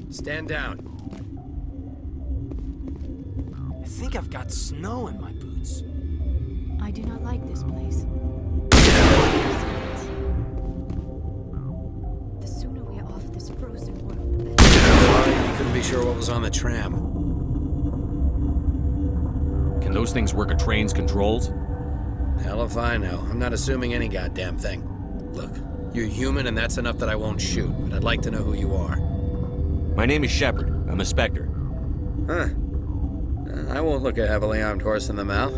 Stand down. I think I've got snow in my boots. I do not like this place. The sooner we are off this frozen world, the better. Sorry, I couldn't be sure what was on the tram. Can those things work a train's controls? Hell if I know. I'm not assuming any goddamn thing. Look, you're human and that's enough that I won't shoot, but I'd like to know who you are. My name is Shepard. I'm a Spectre. Huh. I won't look a heavily armed horse in the mouth.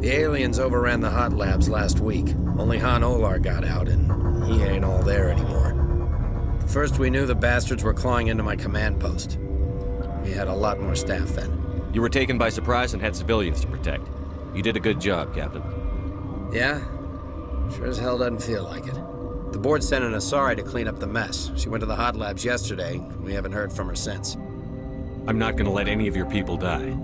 The aliens overran the hot labs last week. Only Han Olar got out, and he ain't all there anymore. First we knew the bastards were clawing into my command post. We had a lot more staff then. You were taken by surprise and had civilians to protect. You did a good job, Captain. Yeah? Sure as hell doesn't feel like it. The board sent an Asari to clean up the mess. She went to the hot labs yesterday. We haven't heard from her since. I'm not gonna let any of your people die.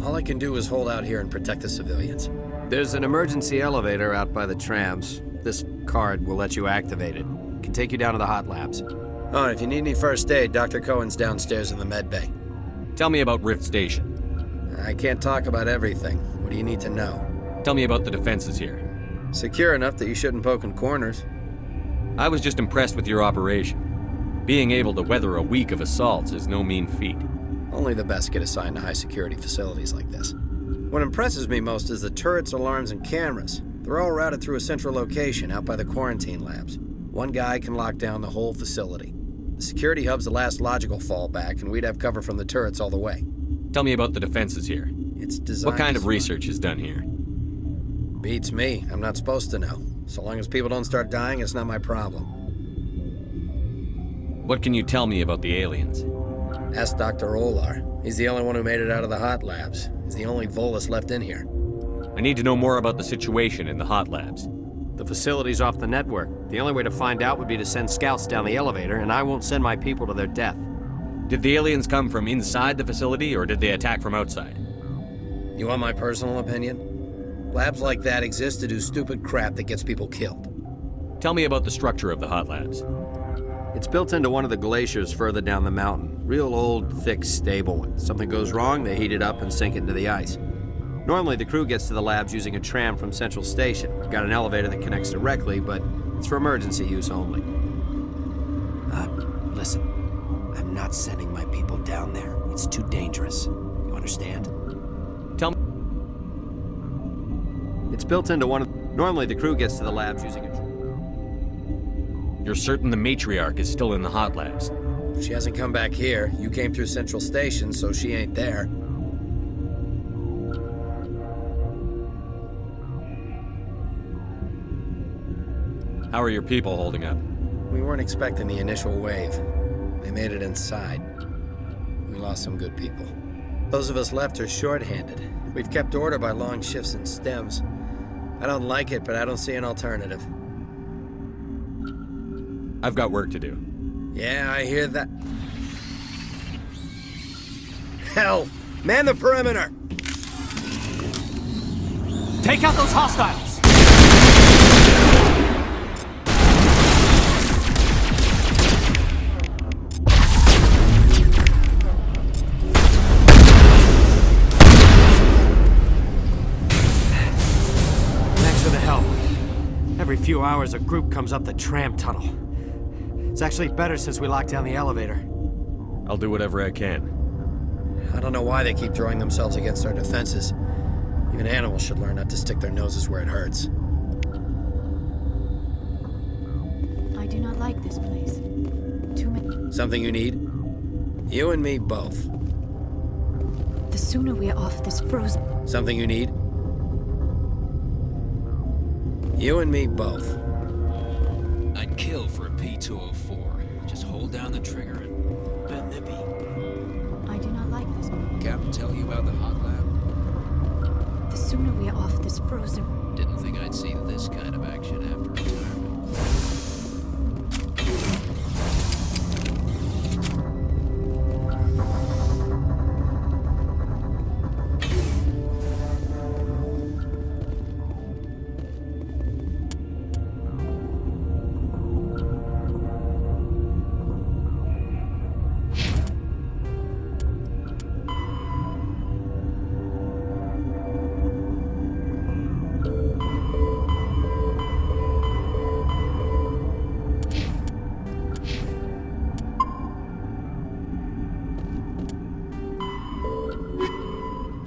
All I can do is hold out here and protect the civilians. There's an emergency elevator out by the trams. This card will let you activate it. It can take you down to the hot labs. Oh, and if you need any first aid, Dr. Cohen's downstairs in the med bay. Tell me about Rift Station. I can't talk about everything. What do you need to know? Tell me about the defenses here. Secure enough that you shouldn't poke in corners. I was just impressed with your operation. Being able to weather a week of assaults is no mean feat. Only the best get assigned to high-security facilities like this. What impresses me most is the turrets, alarms, and cameras. They're all routed through a central location out by the quarantine labs. One guy can lock down the whole facility. The security hub's the last logical fallback, and we'd have cover from the turrets all the way. Tell me about the defenses here. It's designed... What kind of research is done here? Beats me. I'm not supposed to know. So long as people don't start dying, it's not my problem. What can you tell me about the aliens? Ask Dr. Olar. He's the only one who made it out of the hot labs. He's the only Volus left in here. I need to know more about the situation in the hot labs. The facility's off the network. The only way to find out would be to send scouts down the elevator, and I won't send my people to their death. Did the aliens come from inside the facility, or did they attack from outside? You want my personal opinion? Labs like that exist to do stupid crap that gets people killed. Tell me about the structure of the hot labs. It's built into one of the glaciers further down the mountain. Real old, thick, stable. When something goes wrong, they heat it up and sink it into the ice. Normally, the crew gets to the labs using a tram from Central Station. We've got an elevator that connects directly, but it's for emergency use only. Listen. I'm not sending my people down there. It's too dangerous. You understand? Tell me. It's built into one of... Normally, the crew gets to the labs using a... You're certain the matriarch is still in the hot labs? She hasn't come back here. You came through Central Station, so she ain't there. How are your people holding up? We weren't expecting the initial wave. They made it inside. We lost some good people. Those of us left are short-handed. We've kept order by long shifts and stems. I don't like it, but I don't see an alternative. I've got work to do. Yeah, I hear that. Hell! Man the perimeter! Take out those hostiles! Thanks for the help. Every few hours, a group comes up the tram tunnel. It's actually better since we locked down the elevator. I'll do whatever I can. I don't know why they keep throwing themselves against our defenses. Even animals should learn not to stick their noses where it hurts. I do not like this place. Too many. Something you need? You and me both. The sooner we are off this frozen. Something you need? You and me both. I'd kill for a P-204. Just hold down the trigger and bend the beat. I do not like this place. Captain tell you about the hot lab? The sooner we are off this frozen. Didn't think I'd see this kind of action after retirement.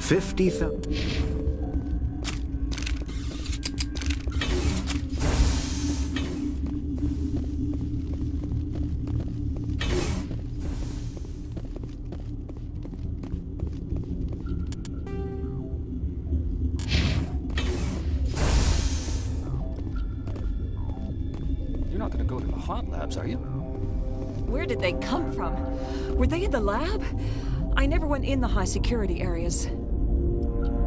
50,000. You're not gonna go to the hot labs, are you? Where did they come from? Were they in the lab? I never went in the high security areas.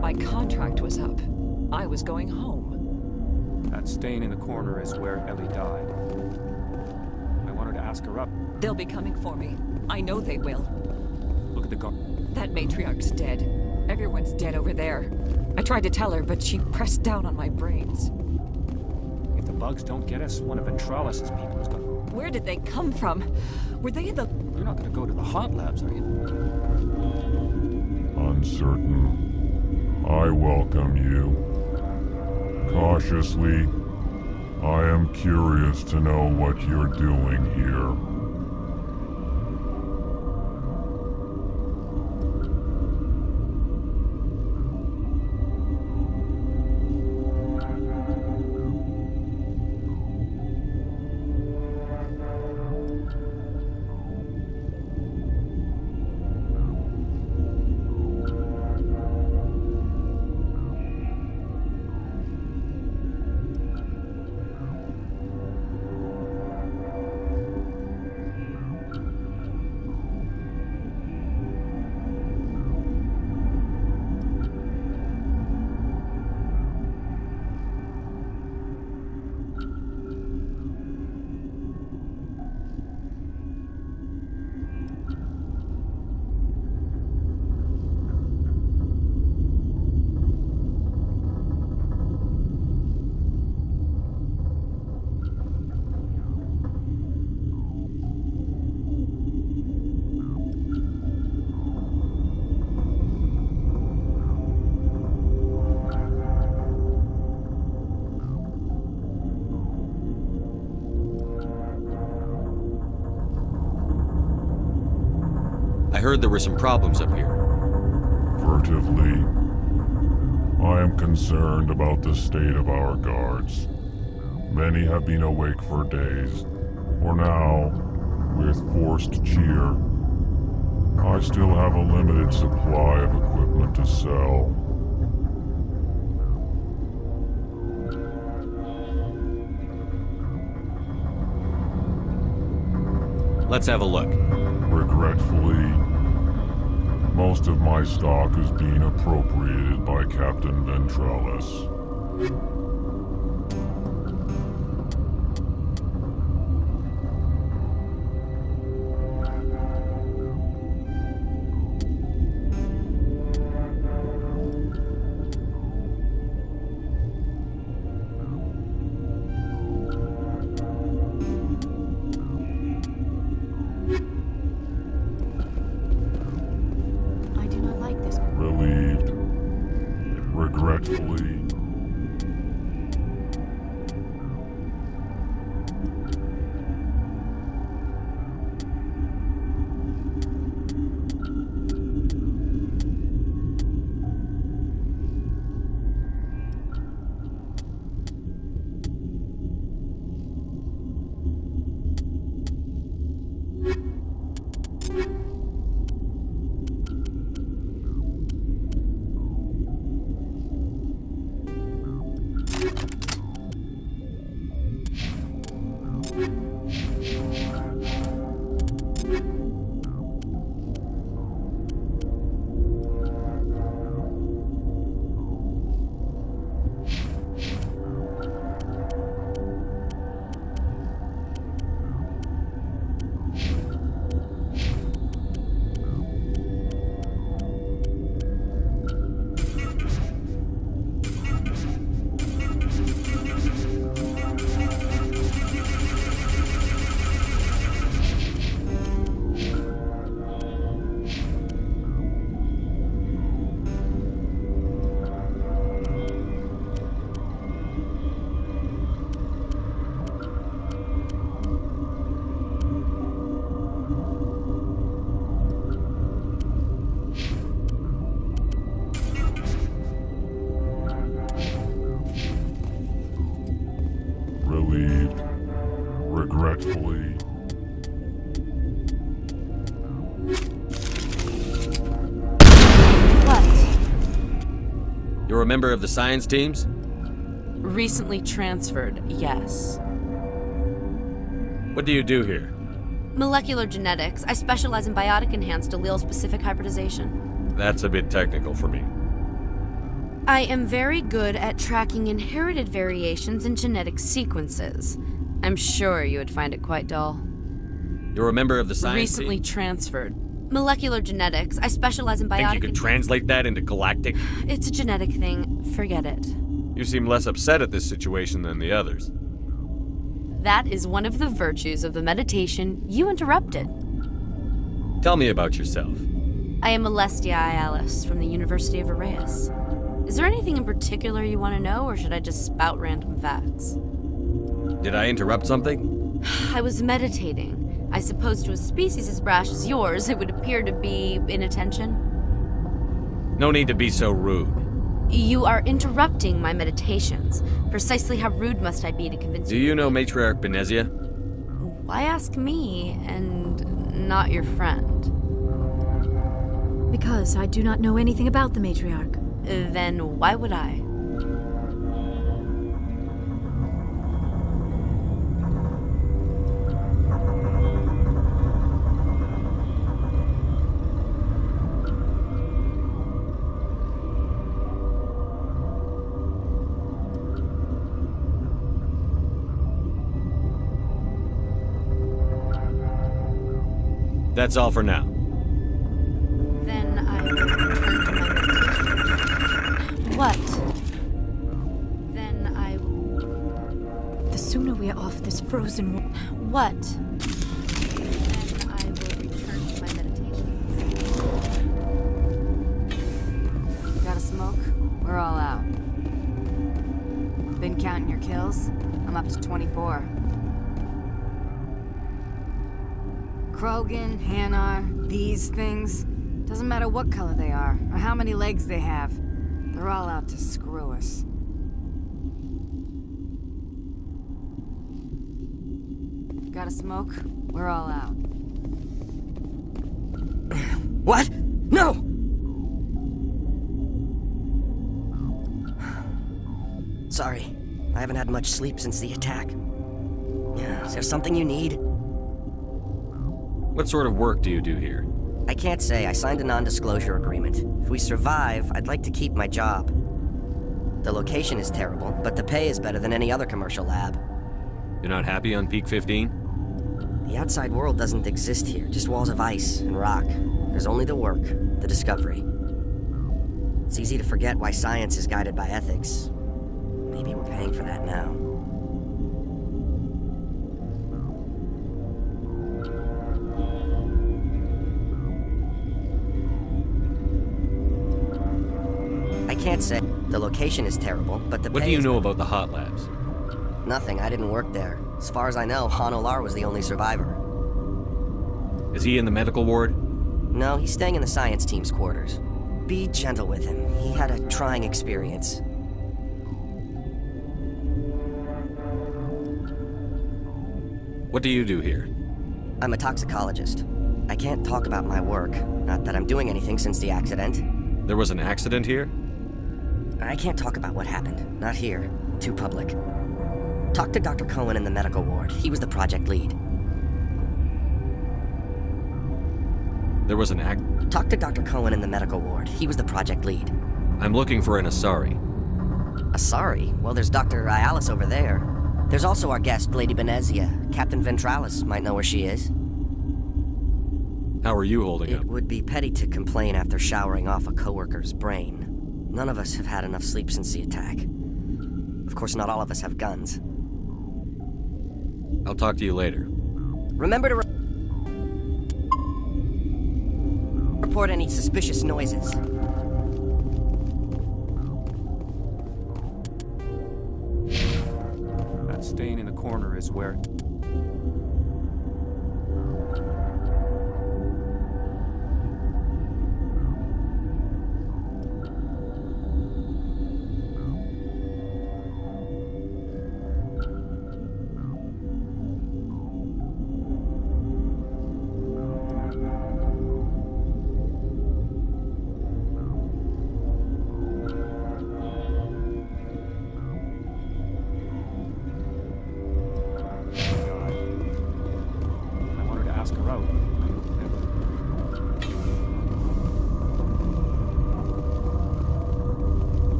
My contract was up. I was going home. That stain in the corner is where Ellie died. I wanted to ask her up. They'll be coming for me. I know they will. Look at the That matriarch's dead. Everyone's dead over there. I tried to tell her, but she pressed down on my brains. If the bugs don't get us, one of Ventralis' people is gonna... Where did they come from? Were they in the... You're not gonna go to the hot labs, are you? Uncertain. I welcome you. Cautiously, I am curious to know what you're doing here. I heard there were some problems up here. Furtively, I am concerned about the state of our guards. Many have been awake for days, or now, with forced cheer. I still have a limited supply of equipment to sell. Let's have a look. Regretfully, most of my stock is being appropriated by Captain Ventralis. I do not like this. Relieved. Regretfully, Regretfully. What? You're a member of the science teams? Recently transferred, yes. What do you do here? Molecular genetics. I specialize in biotic-enhanced allele-specific hybridization. That's a bit technical for me. I am very good at tracking inherited variations in genetic sequences. I'm sure you would find it quite dull. You're a member of the science Recently team? transferred. Molecular genetics. I specialize in biotic... Think you could translate that into galactic? It's a genetic thing. Forget it. You seem less upset at this situation than the others. That is one of the virtues of the meditation you interrupted. Tell me about yourself. I am Alestia Ialis from the University of Arraeus. Is there anything in particular you want to know, or should I just spout random facts? Did I interrupt something? I was meditating. I suppose to a species as brash as yours, it would appear to be inattention. No need to be so rude. You are interrupting my meditations. Precisely how rude must I be to convince Do you? you know Matriarch Benezia? Why ask me and not your friend? Because I do not know anything about the matriarch. Then why would I? That's all for now. Then I will return to my meditation. What? Then I... The sooner we are off this frozen world. What? Then I will return to my meditation. Got a smoke? We're all out. Been counting your kills? I'm up to 24. Krogan, Hanar, these things. Doesn't matter what color they are, or how many legs they have. They're all out to screw us. Got a smoke? We're all out. What? No! Sorry. I haven't had much sleep since the attack. Is there something you need? What sort of work do you do here? I can't say. I signed a non-disclosure agreement. If we survive, I'd like to keep my job. The location is terrible, but the pay is better than any other commercial lab. You're not happy on Peak 15? The outside world doesn't exist here, just walls of ice and rock. There's only the work, the discovery. It's easy to forget why science is guided by ethics. Maybe we're paying for that now. I can't say. The location is terrible, but the What pay do you is know about the Hot Labs? Nothing. I didn't work there. As far as I know, Han Olar was the only survivor. Is he in the medical ward? No, he's staying in the science team's quarters. Be gentle with him. He had a trying experience. What do you do here? I'm a toxicologist. I can't talk about my work. Not that I'm doing anything since the accident. There was an accident here? I can't talk about what happened. Not here. Too public. Talk to Dr. Cohen in the medical ward. He was the project lead. There was an Talk to Dr. Cohen in the medical ward. He was the project lead. I'm looking for an Asari. Asari? Well, there's Dr. Ialis over there. There's also our guest, Lady Benezia. Captain Ventralis might know where she is. How are you holding up? It would be petty to complain after showering off a coworker's brain. None of us have had enough sleep since the attack. Of course, not all of us have guns. I'll talk to you later. Remember to report any suspicious noises. That stain in the corner is where...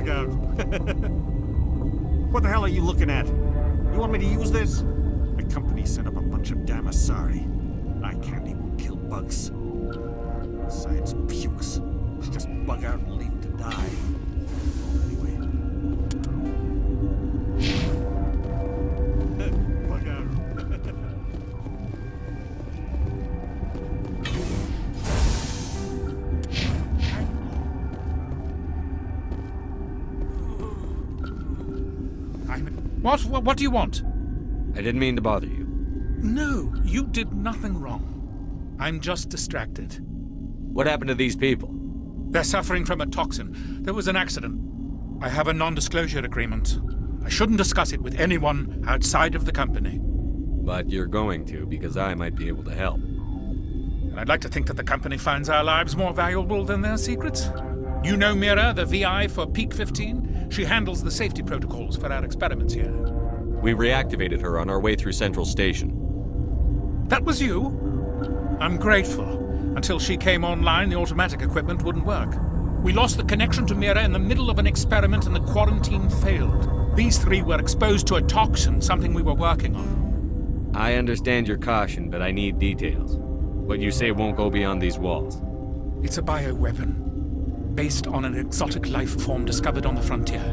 Bug out. What the hell are you looking at? You want me to use this? The company sent up a bunch of Damasari. I can't even kill bugs. Science pukes. Let's just bug out and leave to die. Anyway. Bug out. What do you want? I didn't mean to bother you. No, you did nothing wrong. I'm just distracted. What happened to these people? They're suffering from a toxin. There was an accident. I have a non-disclosure agreement. I shouldn't discuss it with anyone outside of the company. But you're going to, because I might be able to help. And I'd like to think that the company finds our lives more valuable than their secrets. You know Mira, the VI for Peak 15? She handles the safety protocols for our experiments here. We reactivated her on our way through Central Station. That was you? I'm grateful. Until she came online, the automatic equipment wouldn't work. We lost the connection to Mira in the middle of an experiment and the quarantine failed. These three were exposed to a toxin, something we were working on. I understand your caution, but I need details. What you say won't go beyond these walls. It's a bioweapon, based on an exotic life form discovered on the frontier.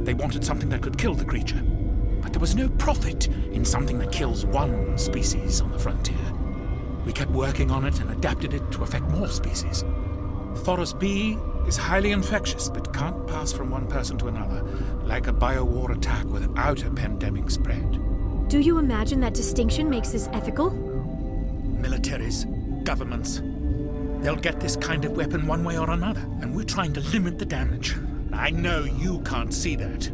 They wanted something that could kill the creature. But there was no profit in something that kills one species on the frontier. We kept working on it and adapted it to affect more species. Thoros B is highly infectious, but can't pass from one person to another, like a biowar attack without a pandemic spread. Do you imagine that distinction makes this ethical? Militaries, governments, they'll get this kind of weapon one way or another, and we're trying to limit the damage. I know you can't see that.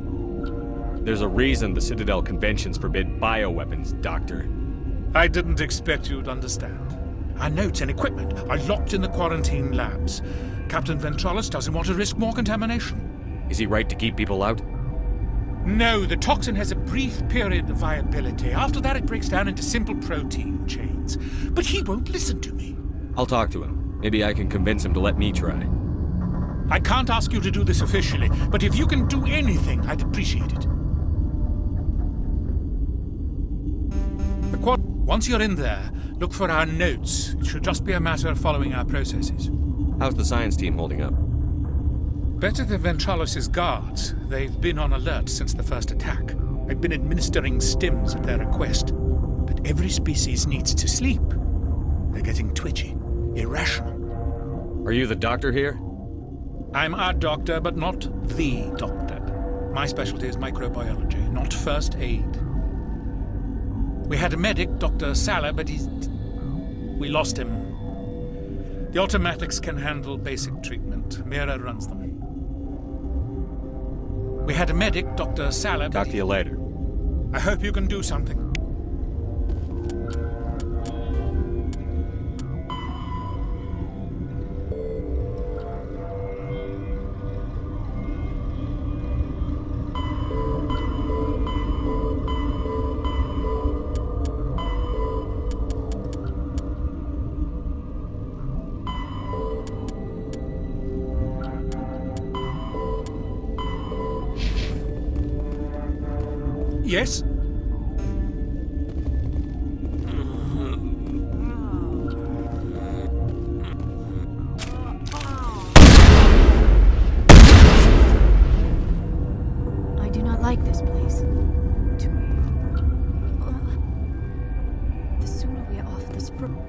There's a reason the Citadel conventions forbid bioweapons, Doctor. I didn't expect you'd understand. Our notes and equipment are locked in the quarantine labs. Captain Ventralis doesn't want to risk more contamination. Is he right to keep people out? No, the toxin has a brief period of viability. After that, it breaks down into simple protein chains. But he won't listen to me. I'll talk to him. Maybe I can convince him to let me try. I can't ask you to do this officially, but if you can do anything, I'd appreciate it. Once you're in there, look for our notes. It should just be a matter of following our processes. How's the science team holding up? Better than Ventralis' guards. They've been on alert since the first attack. I've been administering stims at their request. But every species needs to sleep. They're getting twitchy, irrational. Are you the doctor here? I'm a doctor, but not the doctor. My specialty is microbiology, not first aid. We had a medic, Dr. Salah, but we lost him. The automatics can handle basic treatment. Mira runs them. We had a medic, Dr. Salah, but talk to you later. I hope you can do something. Yes? I do not like this place. The sooner we are off this contract.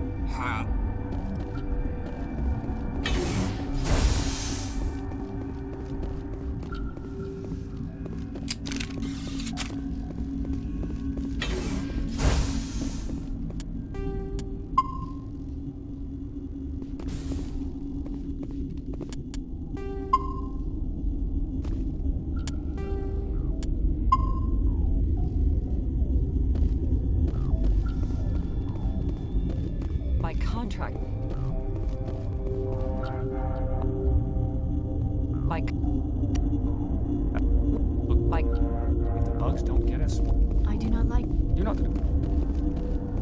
If the bugs don't get us, I do not like. You're not gonna.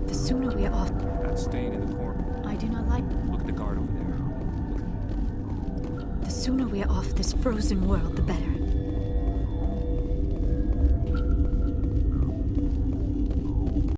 The sooner we are off. That's staying in the corner. I do not like. Look at the guard over there. The sooner we are off this frozen world, the better.